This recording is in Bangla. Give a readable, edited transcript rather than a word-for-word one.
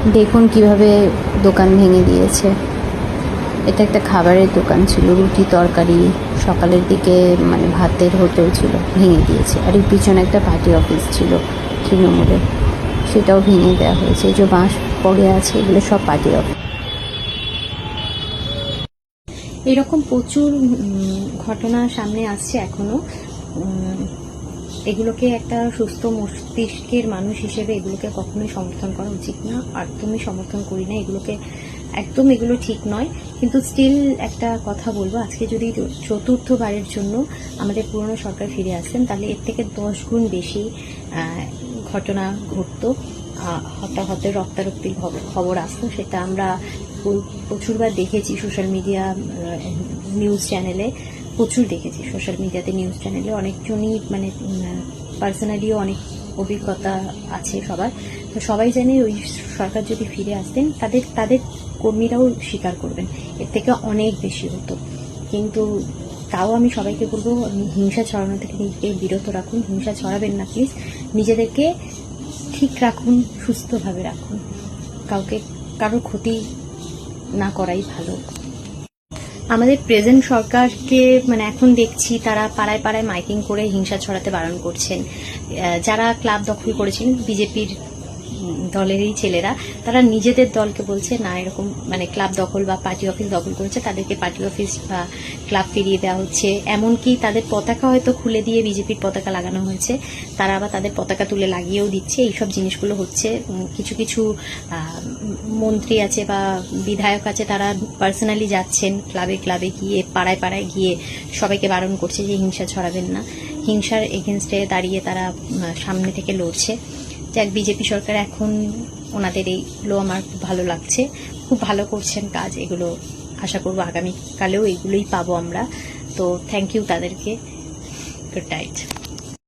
দেখুন কিভাবে দোকান ভেঙে দিয়েছে। এটা একটা খাবারের দোকান ছিল, রুটি তরকারি, সকালের দিকে মানে ভাতের হোটেল ছিল, ভেঙে দিয়েছে। আর এর পিছনে একটা পার্টি অফিস ছিল তৃণমূলের, সেটাও ভেঙে দেওয়া হয়েছে। এই যে বাঁশ পড়ে আছে, এগুলো সব পার্টি অফিস। এরকম প্রচুর ঘটনা সামনে আসছে এখনো। এগুলোকে একটা সুস্থ মস্তিষ্কের মানুষ হিসেবে এগুলোকে কখনোই সমর্থন করা উচিত না, একদমই সমর্থন করি না এগুলোকে, একদম এগুলো ঠিক নয়। কিন্তু স্টিল একটা কথা বলবো, আজকে যদি চতুর্থবারের জন্য আমাদের পুরনো সরকার ফিরে আসতেন, তাহলে এর থেকে 10 গুণ বেশি ঘটনা ঘটতো, হতাহতের রক্তারক্তির খবর আসতো। সেটা আমরা প্রচুরবার দেখেছি সোশ্যাল মিডিয়া, নিউজ চ্যানেলে প্রচুর দেখেছি। সোশ্যাল মিডিয়াতে, নিউজ চ্যানেলে অনেকজনই মানে পার্সোনালিও অনেক অভিজ্ঞতা আছে সবার। তো সবাই জানে ওই সরকার যদি ফিরে আসতেন, তাদের কর্মীরাও স্বীকার করবেন এর থেকে অনেক বেশি হতো। কিন্তু তাও আমি সবাইকে বলবো, হিংসা ছড়ানো থেকে নিজেকে বিরত রাখুন। হিংসা ছড়াবেন না প্লিজ, নিজেদেরকে ঠিক রাখুন, সুস্থভাবে রাখুন, কারোর ক্ষতি না করাই ভালো। আমাদের প্রেজেন্ট সরকারকে মানে এখন দেখছি তারা পাড়ায় পাড়ায় মাইকিং করে হিংসা ছড়াতে বারণ করছেন। যারা ক্লাব দখল করেছেন বিজেপির দলেরই ছেলেরা, তারা নিজেদের দলকে বলছে না এরকম মানে ক্লাব দখল বা পার্টি অফিস দখল করেছে, তাদেরকে পার্টি অফিস বা ক্লাব ফিরিয়ে দেওয়া হচ্ছে। এমনকি তাদের পতাকা হয়তো খুলে দিয়ে বিজেপির পতাকা লাগানো হয়েছে, তারা আবার তাদের পতাকা তুলে লাগিয়েও দিচ্ছে। এইসব জিনিসগুলো হচ্ছে। কিছু কিছু মন্ত্রী আছে বা বিধায়ক আছে, তারা পার্সোনালি যাচ্ছেন ক্লাবে ক্লাবে গিয়ে, পাড়ায় পাড়ায় গিয়ে সবাইকে বারণ করছে যে হিংসা ছড়াবেন না। হিংসার এগেনস্টে দাঁড়িয়ে তারা সামনে থেকে লড়ছে। যাক, বিজেপি সরকার এখন ওনাদের এইগুলো আমার খুব ভালো লাগছে, খুব ভালো করছেন কাজ। এগুলো আশা করবো আগামীকালেও এগুলোই পাবো আমরা। তো থ্যাংক ইউ তাদেরকে। Good night.